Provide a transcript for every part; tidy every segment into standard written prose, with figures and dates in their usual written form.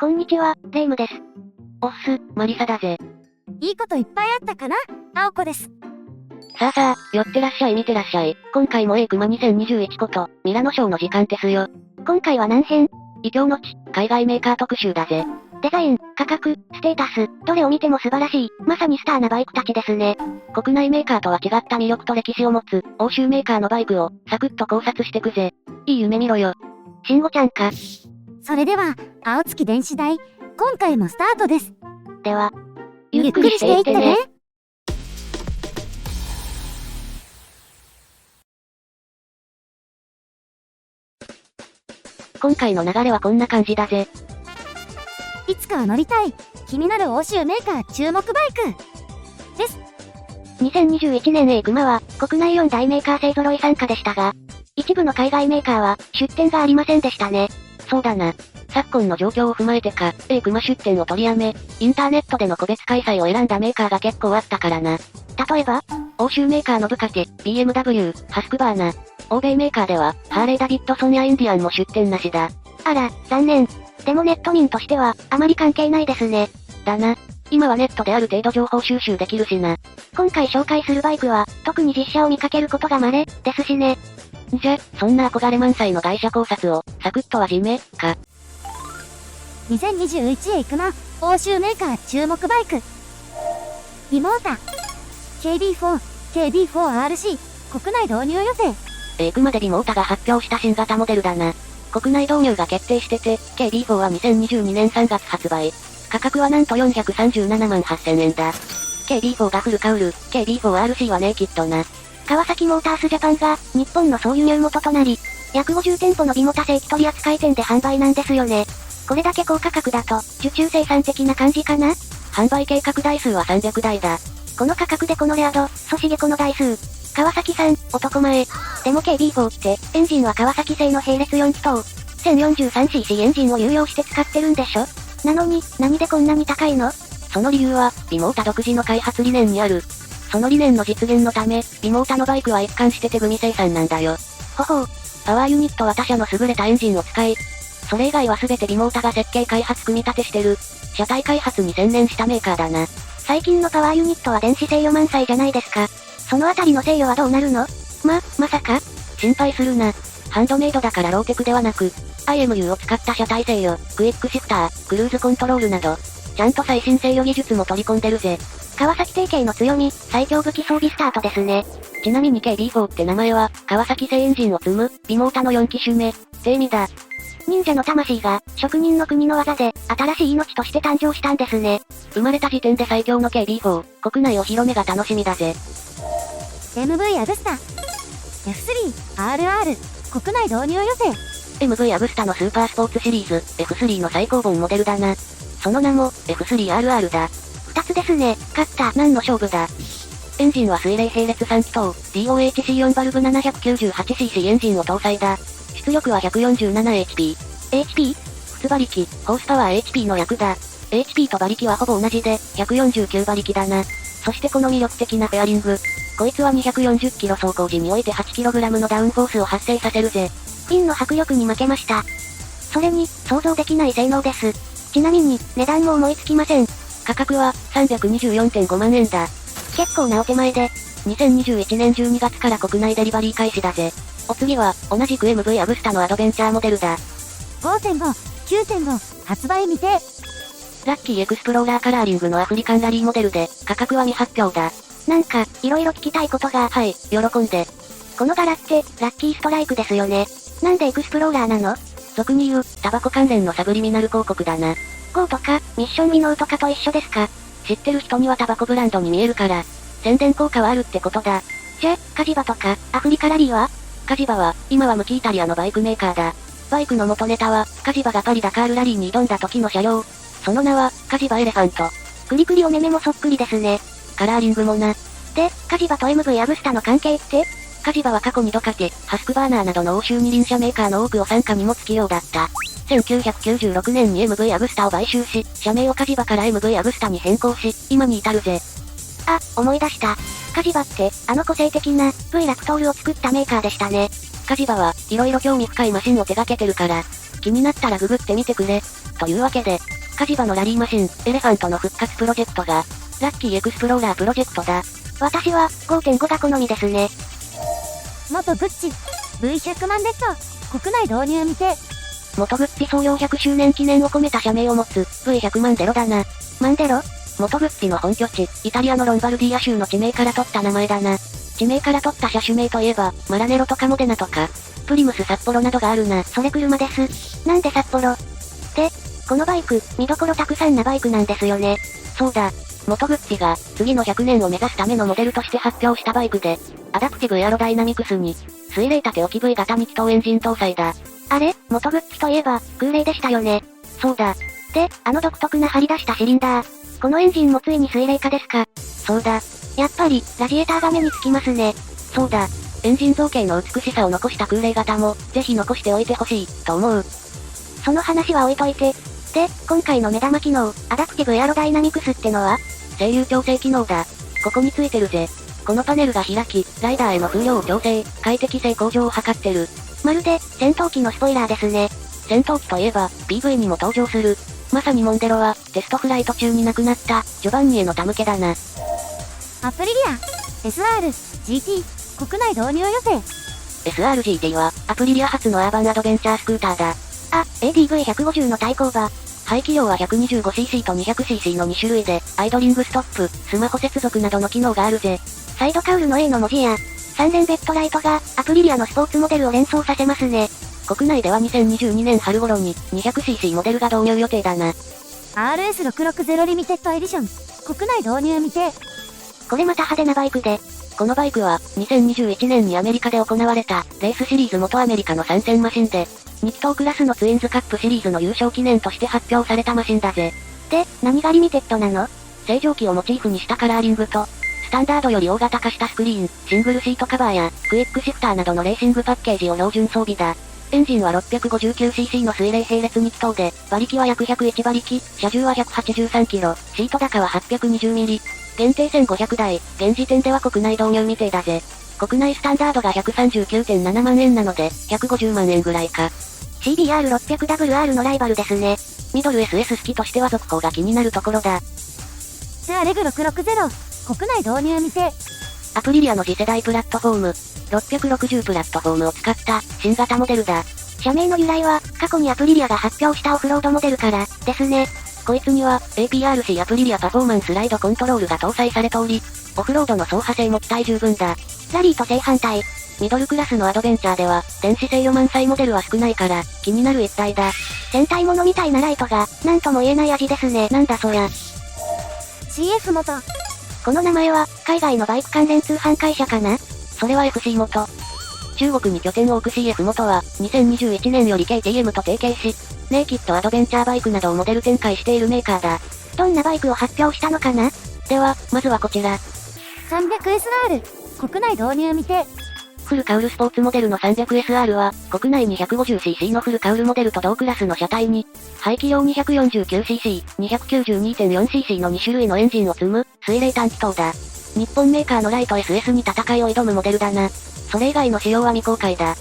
こんにちは、レイムです。おっす、マリサだぜ。いいこといっぱいあったかな？青子です。さあさあ、寄ってらっしゃい見てらっしゃい。今回もクマ2021こと、ミラノショーの時間ですよ。今回は何編？異教の地、海外メーカー特集だぜ。デザイン、価格、ステータス、どれを見ても素晴らしい、まさにスターなバイクたちですね。国内メーカーとは違った魅力と歴史を持つ、欧州メーカーのバイクを、サクッと考察してくぜ。いい夢見ろよ。慎吾ちゃんか。それでは、青月電子台、今回もスタートです。では、ゆっくりしていってね。今回の流れはこんな感じだぜ。いつかは乗りたい、気になる欧州メーカー注目バイクです。2021年クマは、国内4大メーカー勢揃い参加でしたが、一部の海外メーカーは、出展がありませんでしたね。そうだな。昨今の状況を踏まえてか、クマ出展を取りやめ、インターネットでの個別開催を選んだメーカーが結構あったからな。例えば、欧州メーカーのブカテ、BMW、ハスクバーナ。欧米メーカーでは、ハーレーダビッドソンやインディアンも出展なしだ。あら、残念。でもネット民としては、あまり関係ないですね。だな。今はネットである程度情報収集できるしな。今回紹介するバイクは、特に実車を見かけることが稀、ですしね。じゃ、そんな憧れ満載の外車考察を、サクッとはじめ、か。2021クマ、欧州メーカー注目バイク。リモータ、KB4、RC、国内導入予定。クマでリモータが発表した新型モデルだな。国内導入が決定してて、KB4 は2022年3月発売。価格はなんと437万8000円だ。KB4 がフルカウル、KB4RC はネイキッドな。川崎モータースジャパンが、日本の総輸入元となり、約50店舗のビモタ正規取扱店で販売なんですよね。これだけ高価格だと、受注生産的な感じかな？販売計画台数は300台だ。この価格でこのレア度、そしげこの台数。川崎さん、男前。でも KB4 って、エンジンは川崎製の並列4気筒。1043cc エンジンを有用して使ってるんでしょ？なのに、何でこんなに高いの？その理由は、ビモータ独自の開発理念にある。その理念の実現のため、ビモータのバイクは一貫して手組生産なんだよ。ほほう。パワーユニットは他社の優れたエンジンを使い、それ以外は全てビモータが設計開発組み立てしてる。車体開発に専念したメーカーだな。最近のパワーユニットは電子制御満載じゃないですか。そのあたりの制御はどうなるの？まさか？心配するな。ハンドメイドだからローテクではなく、IMU を使った車体制御、クイックシフター、クルーズコントロールなど、ちゃんと最新制御技術も取り込んでるぜ。川崎提携の強み、最強武器装備スタートですね。ちなみに KB4 って名前は、川崎製エンジンを積む、ビモータの4機種目、って意味だ。忍者の魂が、職人の国の技で、新しい命として誕生したんですね。生まれた時点で最強の KB4、国内お披露目が楽しみだぜ。MV アグスタ、F3、RR、国内導入予定。MV アグスタのスーパースポーツシリーズ、F3 の最高峰モデルだな。その名も、F3RR だ。二つですね、勝った。何の勝負だ。エンジンは水冷並列3気筒、DOHC4 バルブ 798cc エンジンを搭載だ。出力は 147HP。HP？ 普通馬力、ホースパワー HP の略だ。HP と馬力はほぼ同じで、149馬力だな。そしてこの魅力的なフェアリング。こいつは240キロ走行時において 8kg のダウンフォースを発生させるぜ。フィンの迫力に負けました。それに、想像できない性能です。ちなみに、値段も思いつきません。価格は、324.5万円だ。結構なお手前で。2021年12月から国内デリバリー開始だぜ。お次は、同じく MV アグスタのアドベンチャーモデルだ。5.5、9.5、発売未定。ラッキーエクスプローラーカラーリングのアフリカンラリーモデルで、価格は未発表だ。なんか、色々聞きたいことが。はい、喜んで。この柄って、ラッキーストライクですよね。なんでエクスプローラーなの？俗に言う、タバコ関連のサブリミナル広告だな。GO とか、ミッションミノーとかと一緒ですか？知ってる人にはタバコブランドに見えるから、宣伝効果はあるってことだ。じゃ、カジバとか、アフリカラリーは？カジバは、今は無期イタリアのバイクメーカーだ。バイクの元ネタは、カジバがパリダカールラリーに挑んだ時の車両。その名は、カジバエレファント。クリクリお目目もそっくりですね。カラーリングもな。で、カジバと MV アグスタの関係って？カジバは過去にドカテ、ハスクバーナーなどの欧州二輪車メーカーの多くを傘下に持つ企業だった。1996年に MV アグスタを買収し、社名をカジバから MV アグスタに変更し、今に至るぜ。あ、思い出した。カジバって、個性的な、V ラクトールを作ったメーカーでしたね。カジバは、色々興味深いマシンを手掛けてるから、気になったらググってみてくれ。というわけで、カジバのラリーマシン、エレファントの復活プロジェクトが、ラッキーエクスプローラープロジェクトだ。私は、5.5 が好みですね。元グッチ、V100 万レッド、国内導入未定。元グッチ創業100周年記念を込めた社名を持つ、V100 万デロだな。マンデロ？元グッチの本拠地、イタリアのロンバルディア州の地名から取った名前だな。地名から取った車種名といえば、マラネロとかモデナとか、プリムス札幌などがあるな。それ車です。なんで札幌？で、このバイク、見どころたくさんなバイクなんですよね。そうだ。元グッチが、次の100年を目指すためのモデルとして発表したバイクで、アダプティブエアロダイナミクスに、水冷縦置き V 型2気筒エンジン搭載だ。あれ？元グッチといえば、空冷でしたよね。そうだ。で、あの独特な張り出したシリンダー。このエンジンもついに水冷化ですか？そうだ。やっぱり、ラジエーターが目につきますね。そうだ。エンジン造形の美しさを残した空冷型も、ぜひ残しておいてほしい、と思う。その話は置いといて。で、今回の目玉機能、アダプティブエアロダイナミクスってのは？制御調整機能だ。ここについてるぜ。このパネルが開き、ライダーへの風量を調整、快適性向上を図ってる。まるで、戦闘機のスポイラーですね。戦闘機といえば、PV にも登場する。まさにモンデロは、テストフライト中に亡くなった、ジョバンニへの手向けだな。アプリリア、SR、GT、国内導入予定。SRGT は、アプリリア発のアーバンアドベンチャースクーターだ。あ、ADV150 の対抗馬。排気量は 125cc と 200cc の2種類で、アイドリングストップ、スマホ接続などの機能があるぜ。サイドカウルの A の文字や、3連ベッドライトが、アプリリアのスポーツモデルを連想させますね。国内では2022年春頃に、200cc モデルが導入予定だな。RS660 リミテッドエディション、国内導入未定。これまた派手なバイクで、このバイクは、2021年にアメリカで行われた、レースシリーズ元アメリカの参戦マシンで、2気筒クラスのツインズカップシリーズの優勝記念として発表されたマシンだぜ。で、何がリミテッドなの？正常機をモチーフにしたカラーリングと、スタンダードより大型化したスクリーン、シングルシートカバーや、クイックシフターなどのレーシングパッケージを標準装備だ。エンジンは 659cc の水冷並列2気筒で、馬力は約101馬力、車重は 183kg、シート高は 820mm。限定1500台、現時点では国内導入未定だぜ。国内スタンダードが 139.7 万円なので、150万円ぐらいか。CBR600WR のライバルですね。ミドル SS 好きとしては続報が気になるところだ。ツアレグ660、国内導入未定。アプリリアの次世代プラットフォーム、660プラットフォームを使った新型モデルだ。社名の由来は、過去にアプリリアが発表したオフロードモデルから、ですね。こいつには、APRC アプリリアパフォーマンスライドコントロールが搭載されており、オフロードの走破性も期待十分だ。ラリーと正反対。ミドルクラスのアドベンチャーでは、電子制御満載モデルは少ないから、気になる一体だ。戦隊ものみたいなライトが、なんとも言えない味ですね。なんだそりゃ。CF 元。この名前は、海外のバイク関連通販会社かな？それは FC 元。中国に拠点を置く CF 元は、2021年より KTM と提携し、ネイキッドアドベンチャーバイクなどをモデル展開しているメーカーだ。どんなバイクを発表したのかな？では、まずはこちら。300SR、国内導入未定。フルカウルスポーツモデルの 300SR は、国内に 150cc のフルカウルモデルと同クラスの車体に、排気量 249cc、292.4cc の2種類のエンジンを積む、水冷単気筒だ。日本メーカーのライト SS に戦いを挑むモデルだな。それ以外の仕様は未公開だ。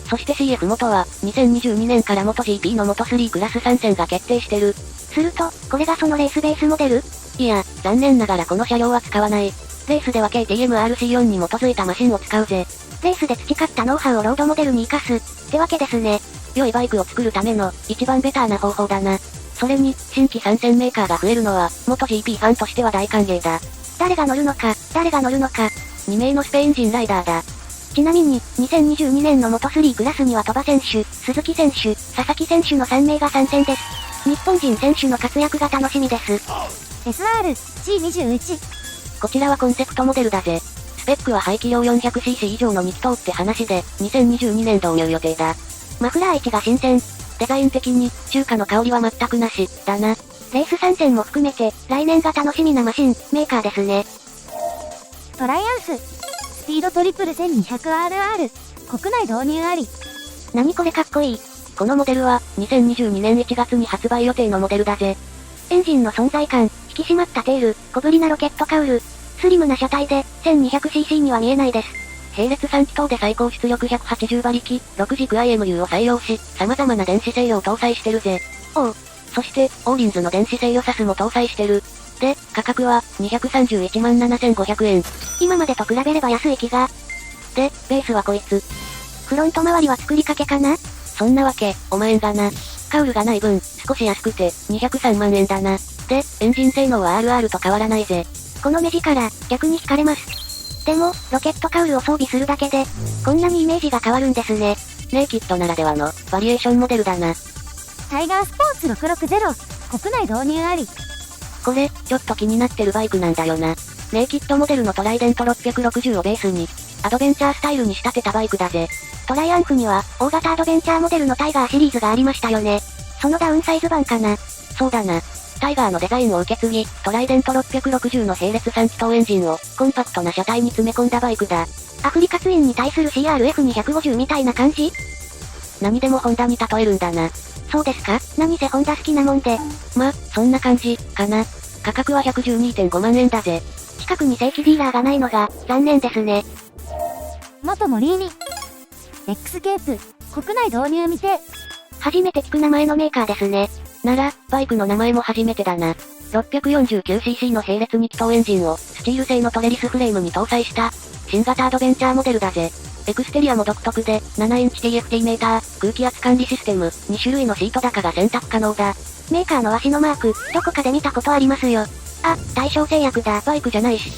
そして CF 元は、2022年から元 GP の元3クラス参戦が決定してる。すると、これがそのレースベースモデル？いや、残念ながらこの車両は使わない。レースでは KTM RC4 に基づいたマシンを使うぜ。レースで培ったノウハウをロードモデルに活かす、ってわけですね。良いバイクを作るための、一番ベターな方法だな。それに、新規参戦メーカーが増えるのは、元 GP ファンとしては大歓迎だ。誰が乗るのか、2名のスペイン人ライダーだ。ちなみに、2022年の元3クラスには鳥羽選手、鈴木選手、佐々木選手の3名が参戦です。日本人選手の活躍が楽しみです。SR、C21。こちらはコンセプトモデルだぜ。スペックは排気量 400cc 以上の2気筒って話で、2022年導入予定だ。マフラー位置が新鮮。デザイン的に、中華の香りは全くなし、だな。レース参戦も含めて、来年が楽しみなマシン、メーカーですね。トライアンス、スピードトリプル 1200RR、国内導入あり。何これかっこいい。このモデルは、2022年1月に発売予定のモデルだぜ。エンジンの存在感、引き締まったテール、小ぶりなロケットカウル。スリムな車体で、1200cc には見えないです。並列3気筒で最高出力180馬力、6軸 IMU を採用し、様々な電子制御を搭載してるぜ。おう。そして、オーリンズの電子制御サスも搭載してる。で、価格は、231万7500円。今までと比べれば安い気が。で、ベースはこいつ。フロント周りは作りかけかな？そんなわけ、おまえんがな。カウルがない分、少し安くて、203万円だな。で、エンジン性能は RR と変わらないぜ。この目力、逆に惹かれます。でも、ロケットカウルを装備するだけで、こんなにイメージが変わるんですね。ネイキッドならではの、バリエーションモデルだな。タイガースポーツ660、国内導入あり。これ、ちょっと気になってるバイクなんだよな。ネイキッドモデルのトライデント660をベースに、アドベンチャースタイルに仕立てたバイクだぜ。トライアンフには、大型アドベンチャーモデルのタイガーシリーズがありましたよね。そのダウンサイズ版かな。そうだな。タイガーのデザインを受け継ぎ、トライデント660の並列3気筒エンジンを、コンパクトな車体に詰め込んだバイクだ。アフリカツインに対する CRF250 みたいな感じ？何でもホンダに例えるんだな。そうですか？何せホンダ好きなもんで。ま、そんな感じ、かな。価格は112.5万円だぜ。近くに正規ディーラーがないのが、残念ですね。元森入り。X ケープ、国内導入未定。初めて聞く名前のメーカーですね。なら、バイクの名前も初めてだな。649cc の並列2気筒エンジンを、スチール製のトレリスフレームに搭載した、新型アドベンチャーモデルだぜ。エクステリアも独特で、7インチ TFT メーター、空気圧管理システム、2種類のシート高が選択可能だ。メーカーの足のマーク、どこかで見たことありますよ。あ、大正製薬だ。バイクじゃないし。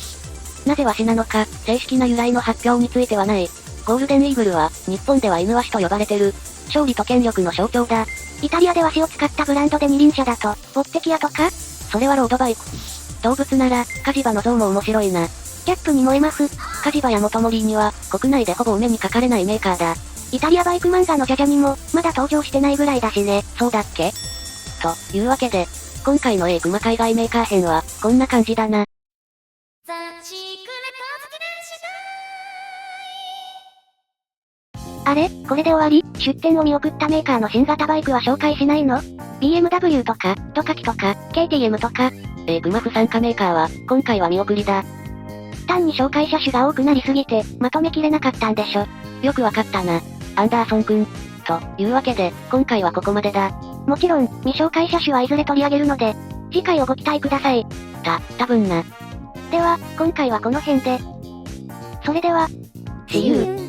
なぜ足なのか、正式な由来の発表についてはない。ゴールデンイーグルは、日本では犬足と呼ばれてる。勝利と権力の象徴だ。イタリアで足を使ったブランドで二輪車だと、ボッテキアとか？それはロードバイク。動物なら、カジバの像も面白いな。キャップに燃えます。カジバや元森には、国内でほぼお目にかかれないメーカーだ。イタリアバイク漫画のジャジャにも、まだ登場してないぐらいだしね。そうだっけ？というわけで、今回の熊海外メーカー編は、こんな感じだな。あれ？これで終わり？出展を見送ったメーカーの新型バイクは紹介しないの？ BMW とか、トカキとか、KTM とか。熊不参加メーカーは、今回は見送りだ。単に紹介車種が多くなりすぎて、まとめきれなかったんでしょ。よくわかったな。アンダーソンくん。というわけで、今回はここまでだ。もちろん、未紹介車種はいずれ取り上げるので、次回をご期待ください。多分な。では、今回はこの辺で。それでは、See you!